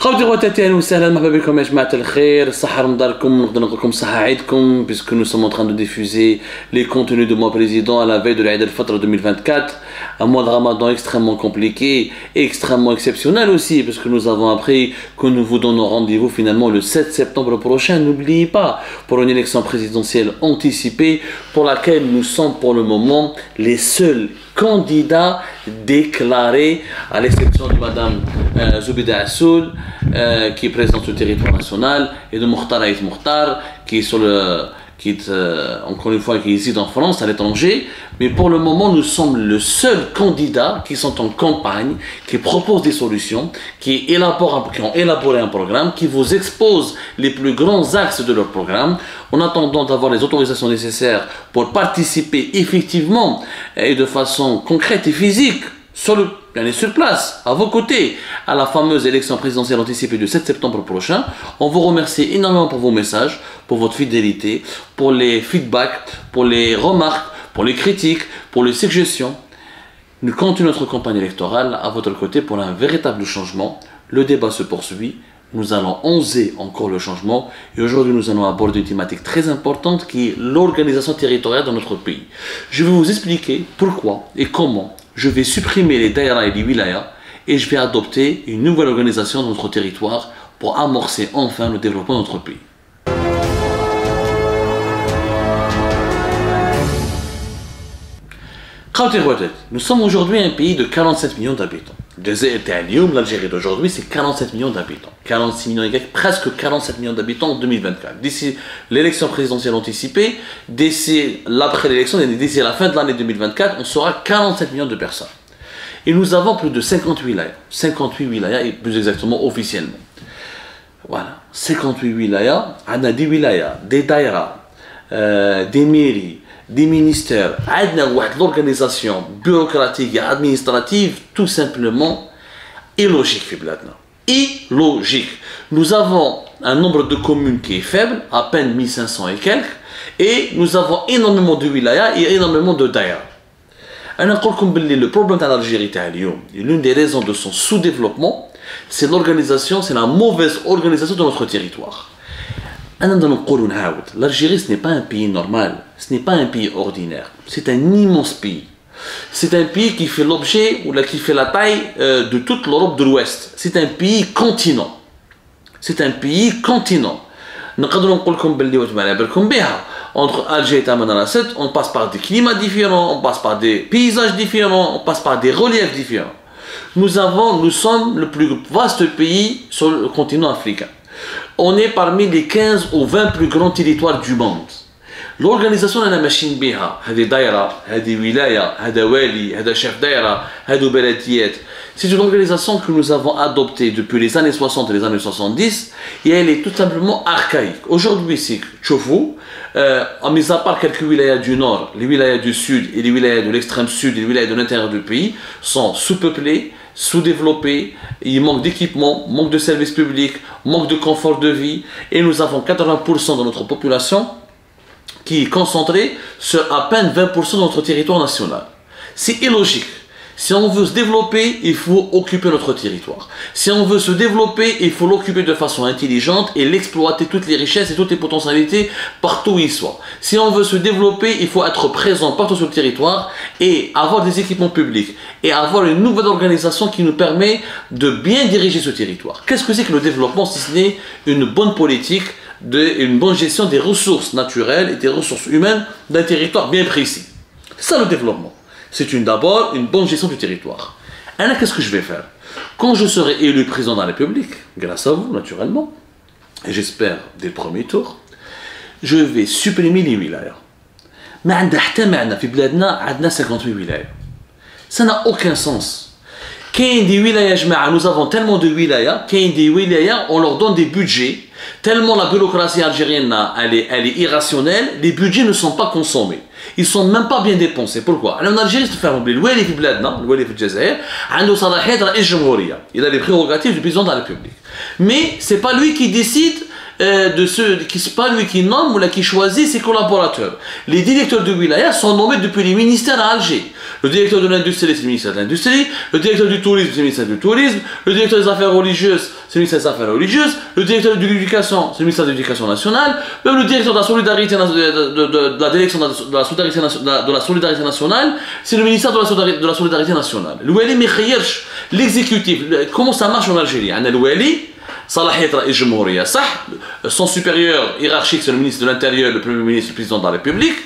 خوتي خواتاتي اهلا وسهلا مرحبا بكم يا جماعه الخير صحه رمضانكم نقدر نقول لكم صحه عيدكم puisque nous sommes en train de diffuser les contenus de mon président à la veille de l'Aïd al-Fitr 2024, un mois de Ramadan extrêmement compliqué et extrêmement exceptionnel aussi parce que nous avons appris que nous vous donnons rendez-vous finalement le 7 septembre prochain. N'oubliez pas, pour une élection présidentielle anticipée pour laquelle nous sommes pour le moment les seuls candidats déclarés, à l'exception de Madame Zoubida Assoul, qui est présidente du territoire national, et de Mokhtar Aït Mokhtar, qui est encore une fois qui réside en France, à l'étranger. Mais pour le moment, nous sommes le seul candidat qui sont en campagne, qui proposent des solutions, qui ont élaboré un programme, qui vous expose les plus grands axes de leur programme, en attendant d'avoir les autorisations nécessaires pour participer effectivement et de façon concrète et physique sur place, à vos côtés, à la fameuse élection présidentielle anticipée du 7 septembre prochain. On vous remercie énormément pour vos messages, pour votre fidélité, pour les feedbacks, pour les remarques, pour les critiques, pour les suggestions. Nous continuons notre campagne électorale à votre côté pour un véritable changement. Le débat se poursuit. Nous allons oser encore le changement et aujourd'hui nous allons aborder une thématique très importante qui est l'organisation territoriale dans notre pays. Je vais vous expliquer pourquoi et comment je vais supprimer les daïras et les wilayas et je vais adopter une nouvelle organisation dans notre territoire pour amorcer enfin le développement de notre pays. Nous sommes aujourd'hui un pays de 47 millions d'habitants. L'Algérie d'aujourd'hui, c'est 47 millions d'habitants. 46 millions et presque 47 millions d'habitants en 2024. D'ici l'élection présidentielle anticipée, d'ici l'après l'élection, d'ici la fin de l'année 2024, on sera 47 millions de personnes. Et nous avons plus de 58 wilayas. 58 wilayas, et plus exactement officiellement. Voilà. 58 wilayas, on a des wilayas, des daïras, des mairies, des ministères, l'organisation bureaucratique et administrative tout simplement illogique. Illogique. Nous avons un nombre de communes qui est faible, à peine 1500 et quelques, et nous avons énormément de wilayas et énormément de daïras. Le problème de l'Algérie, l'une des raisons de son sous-développement, c'est l'organisation, c'est la mauvaise organisation de notre territoire. L'Algérie, ce n'est pas un pays normal, ce n'est pas un pays ordinaire, c'est un immense pays. C'est un pays qui fait l'objet, ou qui fait la taille de toute l'Europe de l'Ouest. C'est un pays continent. C'est un pays continent. Entre Alger et Tamanrasset, on passe par des climats différents, on passe par des paysages différents, on passe par des reliefs différents. Nous sommes le plus vaste pays sur le continent africain. On est parmi les 15 ou 20 plus grands territoires du monde. L'organisation أنا ماشيين بها هذه دايرة هذه ولاية هذا والي هذا chef دايرة هذو بلديات. C'est une organisation que nous avons adoptée depuis les années 60 et les années 70 et elle est tout simplement archaïque. Aujourd'hui, si vous mis à part quelques wilayas du nord, les wilayas du sud et les wilayas de l'extrême sud et les wilayas de l'intérieur du pays sont sous-peuplés, sous-développés, il manque d'équipement, manque de services publics, manque de confort de vie et nous avons 80% de notre population qui est concentrée sur à peine 20% de notre territoire national. C'est illogique. Si on veut se développer, il faut occuper notre territoire. Si on veut se développer, il faut l'occuper de façon intelligente et l'exploiter toutes les richesses et toutes les potentialités partout où il soit. Si on veut se développer, il faut être présent partout sur le territoire et avoir des équipements publics et avoir une nouvelle organisation qui nous permet de bien diriger ce territoire. Qu'est-ce que c'est que le développement si ce n'est une bonne politique, une bonne gestion des ressources naturelles et des ressources humaines d'un territoire bien précis? C'est ça le développement. C'est d'abord une bonne gestion du territoire. Alors qu'est-ce que je vais faire? Quand je serai élu président de la République, grâce à vous naturellement, et j'espère dès le premier tour, je vais supprimer les wilayas. Mais on a 58 wilayas. Ça n'a aucun sens. Nous avons tellement de wilayas, on leur donne des budgets, tellement la bureaucratie algérienne elle est irrationnelle, les budgets ne sont pas consommés. Ils ne sont même pas bien dépensés. Pourquoi? En Algérie, c'est faire oublier. Le في بلادنا, le في الجزائر, عنده صلاحيات رئيس الجمهورية. Il a les prérogatives du président de la République. Mais ce n'est pas lui qui décide de ceux qui c'est pas lui qui nomme ou là qui choisit ses collaborateurs. Les directeurs de wilaya sont nommés depuis les ministères à Alger. Le directeur de l'industrie, c'est le ministère de l'industrie. Le directeur du tourisme, c'est le ministère du tourisme. Le directeur des affaires religieuses, c'est le ministère des affaires religieuses. Le directeur de l'éducation, c'est le ministère de l'éducation nationale. Même le directeur de la solidarité, de la direction de la solidarité nationale, c'est le ministère de la solidarité nationale. Le Wali Mekhayerch, l'exécutif, comment ça marche en Algérie? Le Wali, son supérieur hiérarchique, c'est le ministre de l'Intérieur, le Premier ministre, le président de la République.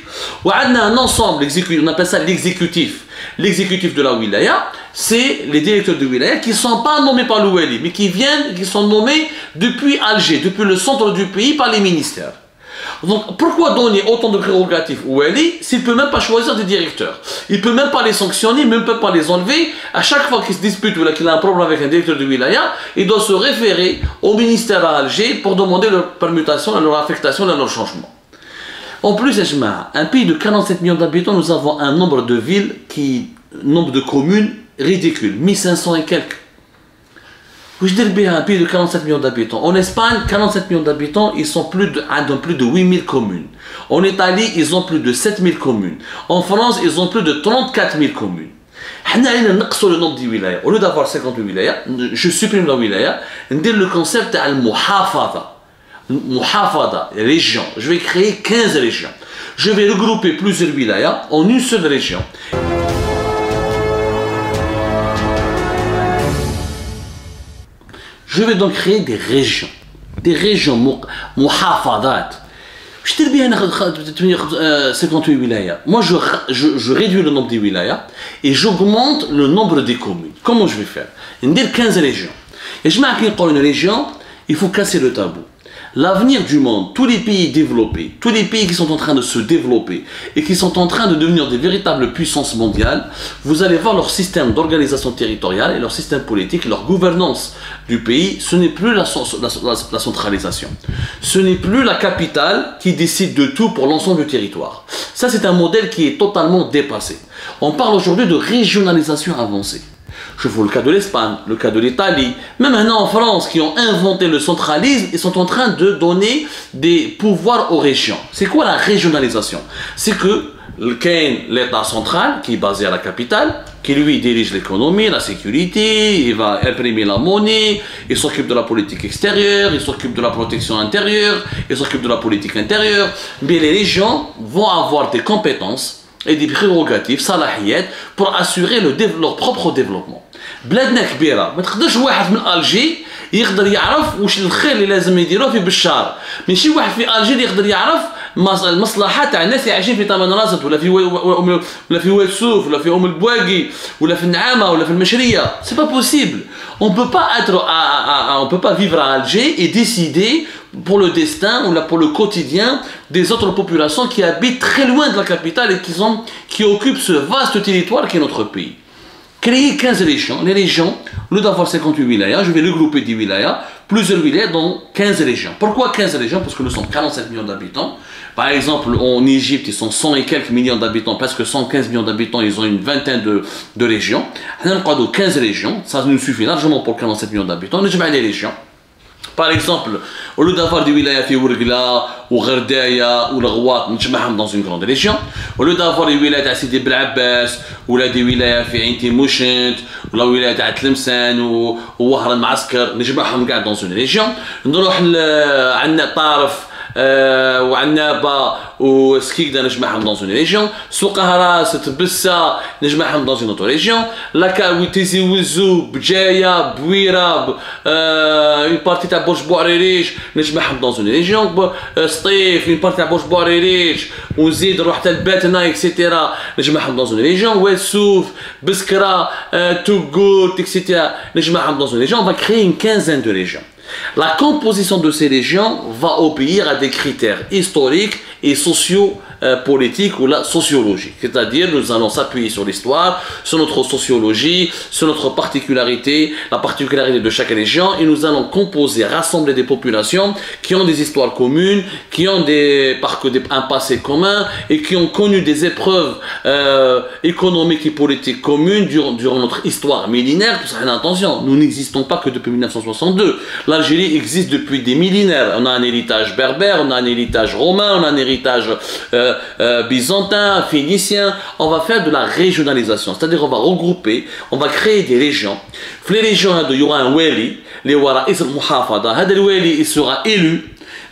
On a un ensemble, on appelle ça l'exécutif. L'exécutif de la wilaya, c'est les directeurs de wilaya qui ne sont pas nommés par le Wali, mais qui sont nommés depuis Alger, depuis le centre du pays, par les ministères. Donc, pourquoi donner autant de prérogatives au Wali s'il ne peut même pas choisir des directeurs? Il ne peut même pas les sanctionner, même pas les enlever. À chaque fois qu'il se dispute ou qu'il a un problème avec un directeur de wilaya, il doit se référer au ministère à Alger pour demander leur permutation, leur affectation, leur changement. En plus, un pays de 47 millions d'habitants, nous avons un nombre de villes, nombre de communes ridicule, 1500 et quelques. Je dirais bien un pays de 47 millions d'habitants. En Espagne, 47 millions d'habitants, ils sont plus de 8000 communes. En Italie, ils ont plus de 7000 communes. En France, ils ont plus de 34 000 communes. On a le nombre de wilayas. Au lieu d'avoir 58 wilayas, je supprime la wilaya, on dit le concept de al-muhafada. Muhafada, région. Je vais créer 15 régions. Je vais regrouper plusieurs wilayas en une seule région. Je vais donc créer des régions muhafadat. Je te dis bien 58 wilayas. Moi, je réduis le nombre des wilayas et j'augmente le nombre des communes. Comment je vais faire? On dit 15 régions. Et je m'appelle pour une région, il faut casser le tabou. L'avenir du monde, tous les pays développés, tous les pays qui sont en train de se développer et qui sont en train de devenir des véritables puissances mondiales, vous allez voir leur système d'organisation territoriale et leur système politique, leur gouvernance du pays, ce n'est plus la centralisation. Ce n'est plus la capitale qui décide de tout pour l'ensemble du territoire. Ça, c'est un modèle qui est totalement dépassé. On parle aujourd'hui de régionalisation avancée. Je vois le cas de l'Espagne, le cas de l'Italie, même maintenant en France, qui ont inventé le centralisme, ils sont en train de donner des pouvoirs aux régions. C'est quoi la régionalisation? C'est que l'État central, qui est basé à la capitale, qui lui dirige l'économie, la sécurité, il va imprimer la monnaie, il s'occupe de la politique extérieure, il s'occupe de la protection intérieure, il s'occupe de la politique intérieure. Mais les régions vont avoir des compétences et des prérogatives salahiyat pour assurer leur propre développement. بلادنا كبيره ما تقدرش واحد من الجي يقدر يعرف واش الخير اللي لازم يديروه في بشار ماشي واحد في الجي يقدر يعرف المصلحه تاع الناس اللي عايشين في طمان راسط ولا في واد سوف ولا في البواقي ولا في النعامه ولا في المشريه. C'est pas possible. On peut pas vivre à Alger et décider pour le destin ou pour le quotidien des autres populations qui habitent très loin de la capitale et qui occupent ce vaste territoire qui est notre pays. Créer 15 régions. Les régions, au lieu d'avoir 58 wilayas, je vais regrouper des wilayas, plusieurs wilayas dans 15 régions. Pourquoi 15 régions? Parce que nous sommes 47 millions d'habitants. Par exemple, en Égypte, ils sont 100 et quelques millions d'habitants, presque 115 millions d'habitants, ils ont une vingtaine de régions. On a 15 régions, ça nous suffit largement pour 47 millions d'habitants. On a les régions. Par exemple, au lieu d'avoir des wilayas في ورقلة ou غرداية ou الغواط نجمعهم dans une grande région. Au lieu d'avoir des wilayas تاع سيدي بلعباس ولا des wilayas في عين تيموشنت ولا ولاية تاع تلمسان ووهران المعسكر نجمعهم كاع dans une région. نروح عندنا طارف وعنابة وسكيكدا نجمعهم dans une région. سوق هراس تبسة نجمعهم dans une autre région. لاكاوي تيزي وزو بجاية بويرة une partie تاع برج بوعريريش نجمعهم dans une région. سطيف une partie تاع برج بوعريريش ونزيد نروح حتى الباتنا اكسيتيرا نجمعهم dans une région. واسوف بسكرة توغوت اكسيتيرا نجمعهم dans une région. On va créer une quinzaine de régions. La composition de ces régions va obéir à des critères historiques et sociaux politique ou la sociologie. C'est-à-dire, nous allons s'appuyer sur l'histoire, sur notre sociologie, sur notre particularité, la particularité de chaque région, et nous allons composer, rassembler des populations qui ont des histoires communes, qui ont un passé commun et qui ont connu des épreuves économiques et politiques communes durant notre histoire millénaire. Pour ça, attention, nous n'existons pas que depuis 1962. L'Algérie existe depuis des millénaires. On a un héritage berbère, on a un héritage romain, on a un héritage byzantin, phénicien. On va faire de la régionalisation, c'est-à-dire on va regrouper, on va créer des régions. Les régions, il y aura un wali, les wara ism muhafada, le wali il sera élu.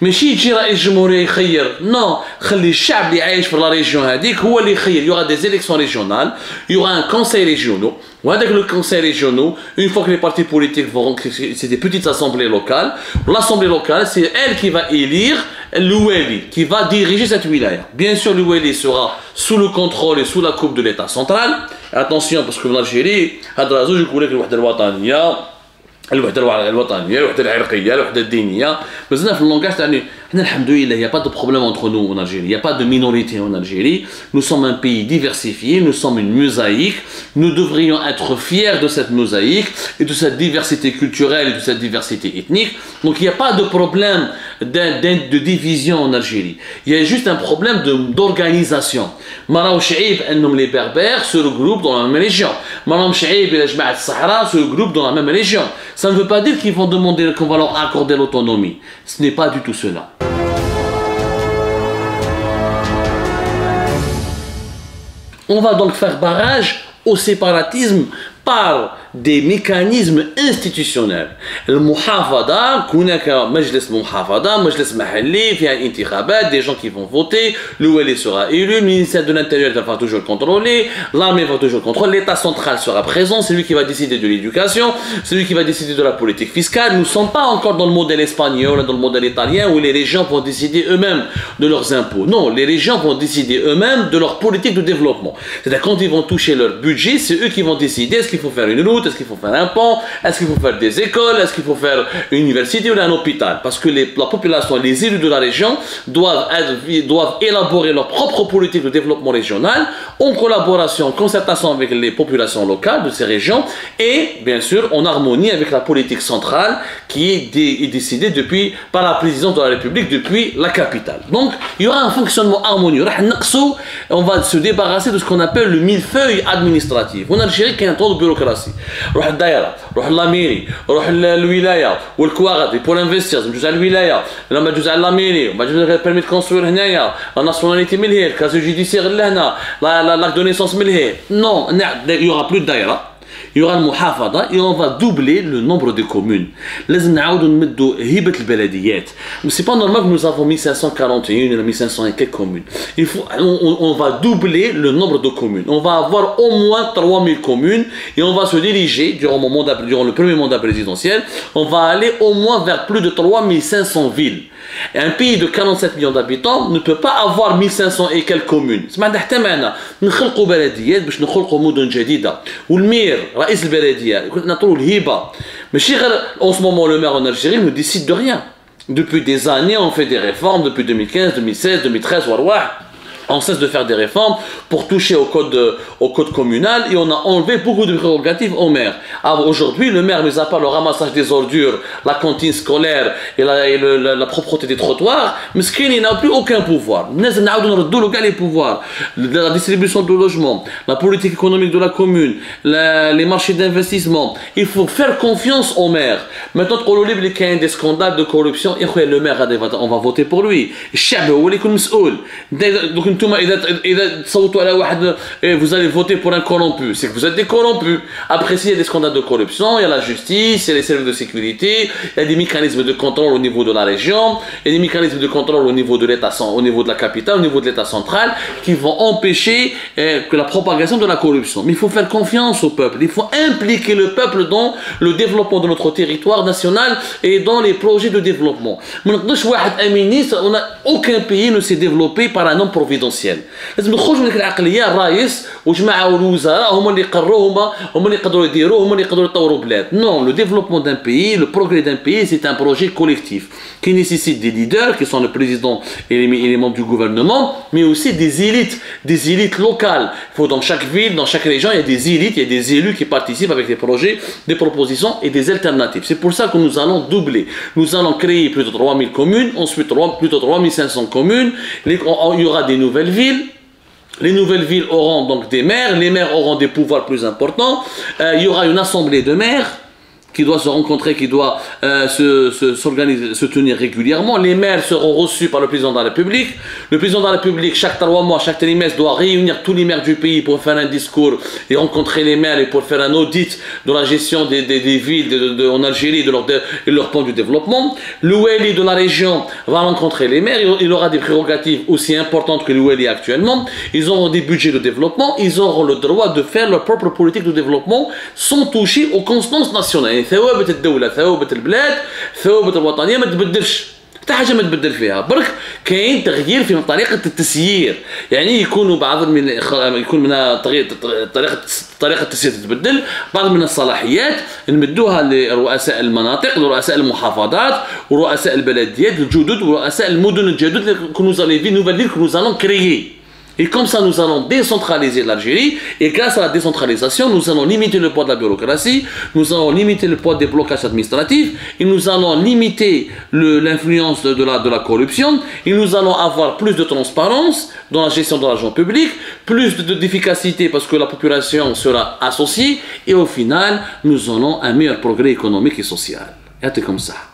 ماشي يجي رئيس جمهورية يخير non خلي الشعب اللي عايش في لا ريجيون هذيك هو اللي يخير. Il y aura des élections régionales, il y aura un conseil régional. وهذاك le conseil régional, une fois que les partis politiques vont, c'est des petites assemblées locales. L'assemblée locale, c'est elle qui va élire le wali, qui va diriger cette wilaya. Bien sûr, le wali sera sous le contrôle et sous la coupe de l'État central. Attention, parce que en Algérie, هذا زوج يقول لك الوحدة الوطنية الوحدة الوطنية الوحدة العرقية الوحدة الدينية. مازلنا في اللونغاج تاعنا حنا الحمد لله, il n'y a pas de problème entre nous en Algérie, il n'y a pas de minorité en Algérie. Nous sommes un pays diversifié, nous sommes une mosaïque. Nous devrions être fiers de cette mosaïque et de cette diversité culturelle et de cette diversité ethnique. Donc il n'y a pas de problème de division en Algérie. Il y a juste un problème d'organisation. Maraou Chaïb, les Berbères se regroupent dans la même région. Maraou Chaïb et les Jmaat Sahara se regroupent dans la même région. Ça ne veut pas dire qu'ils vont demander qu'on va leur accorder l'autonomie. Ce n'est pas du tout cela. On va donc faire barrage au séparatisme par des mécanismes institutionnels. المحافظة هناك مجلس محافظة مجلس محلي فيها الانتخابات, des gens qui vont voter, le wali sera élu, le ministère de l'Intérieur va toujours contrôler, l'armée va toujours contrôler, l'État central sera présent, c'est lui qui va décider de l'éducation, c'est lui qui va décider de la politique fiscale. Nous ne sommes pas encore dans le modèle espagnol, dans le modèle italien où les régions vont décider eux-mêmes de leurs impôts. Non, les régions vont décider eux-mêmes de leur politique de développement. C'est-à-dire quand ils vont toucher leur budget, c'est eux qui vont décider est-ce qu'il faut faire une route, est-ce qu'il faut faire un pont, est-ce qu'il faut faire des écoles, est-ce qu'il faut faire une université ou un hôpital. Parce que la population, les élus de la région doivent élaborer leur propre politique de développement régional en collaboration, en concertation avec les populations locales de ces régions et bien sûr en harmonie avec la politique centrale qui est décidée par la présidence de la République depuis la capitale. Donc il y aura un fonctionnement harmonieux. On va se débarrasser de ce qu'on appelle le millefeuille administratif. En Algérie, il y a un trop de bureaucratie. روح الدائره, روح لاميري, روح الولايه والكواغدي بور انفستير, جوج على الولايه, لما جوج على لاميري, وبعد جوج على بيرمي كونستروير هنايا, لا ناسيوناليتي من هنا, الكاز جوديسيير لهنا, لا دو نيسونس من هنا. Non, il y aura plus de daïra. Il y aura le muhafada et on va doubler le nombre de communes. لازم نعاودوا نمدوا هيبة البلديات. C'est pas normal que nous avons 1541 ou 1500 et quelques communes. On va doubler le nombre de communes. On va avoir au moins 3000 communes et on va se diriger durant le premier mandat présidentiel. On va aller au moins vers plus de 3500 villes. Et un pays de 47 millions d'habitants ne peut pas avoir 1500 et quelques communes. C'est حتى معنا نخلقوا بلديات باش نخلقوا مدن جديدة. والمير رئيس البلدية نعطوا الهبة. ماشي غير en ce moment le maire en Algérie ne décide de rien. Depuis des années on fait des réformes depuis 2015, 2016, 2013 on cesse de faire des réformes pour toucher au code communal et on a enlevé beaucoup de prérogatives au maire. Alors aujourd'hui, le maire, mis à part le ramassage des ordures, la cantine scolaire et la propreté des trottoirs, il n'a plus aucun pouvoir. Les pouvoirs, la distribution de logements, la politique économique de la commune, les marchés d'investissement. Il faut faire confiance au maire. Maintenant, on a des scandales de corruption, le maire, on va voter pour lui. Vous allez voter pour un corrompu, c'est que vous êtes des corrompus. Après, s'il y a des scandales de corruption, il y a la justice, il y a les services de sécurité, il y a des mécanismes de contrôle au niveau de la région, il y a des mécanismes de contrôle au niveau de l'État, au niveau de la capitale, au niveau de l'État central, qui vont empêcher que la propagation de la corruption. Mais il faut faire confiance au peuple, il faut impliquer le peuple dans le développement de notre territoire national et dans les projets de développement. Aucun pays ne s'est développé par un homme providentiel. présidentielle. لازم نخرج من ديك العقليه الرئيس وجماعه والوزراء هما اللي يقرروا هما اللي يقدروا يديروا هما اللي يقدروا يطوروا بلاد. Non, le développement d'un pays, le progrès d'un pays, c'est un projet collectif qui nécessite des leaders qui sont le président et les membres du gouvernement, mais aussi des élites locales. Il faut dans chaque ville, dans chaque région, il y a des élites, il y a des élus qui participent avec des projets, des propositions et des alternatives. C'est pour ça que nous allons doubler. Nous allons créer plus de 3000 communes, ensuite plus de 3500 communes. Il y aura des nouvelles villes. Les nouvelles villes auront donc des maires, les maires auront des pouvoirs plus importants. Il y aura une assemblée de maires qui doit se rencontrer, qui doit s'organiser, se tenir régulièrement. Les maires seront reçus par le président de la République. Le président de la République, chaque 3 mois, chaque trimestre, doit réunir tous les maires du pays pour faire un discours et rencontrer les maires et pour faire un audit de la gestion des villes en Algérie et leur plan du développement. Le Wali de la région va rencontrer les maires. Il aura des prérogatives aussi importantes que le Wali actuellement. Ils auront des budgets de développement. Ils auront le droit de faire leur propre politique de développement sans toucher aux constances nationales. ثوابت الدولة ثوابت البلاد ثوابت الوطنية ما تبدلش حتى حاجة ما تبدل فيها برك كاين تغيير في طريقة التسيير يعني يكونوا بعض من يكون منها طريقة التسيير تتبدل بعض من الصلاحيات نمدوها لرؤساء المناطق لرؤساء المحافظات ورؤساء البلديات الجدد ورؤساء المدن الجدد que nous allons créer. Et comme ça, nous allons décentraliser l'Algérie. Et grâce à la décentralisation, nous allons limiter le poids de la bureaucratie, nous allons limiter le poids des blocages administratifs, et nous allons limiter l'influence de la corruption, et nous allons avoir plus de transparence dans la gestion de l'argent public, plus d'efficacité parce que la population sera associée, et au final, nous aurons un meilleur progrès économique et social. Et c'est comme ça.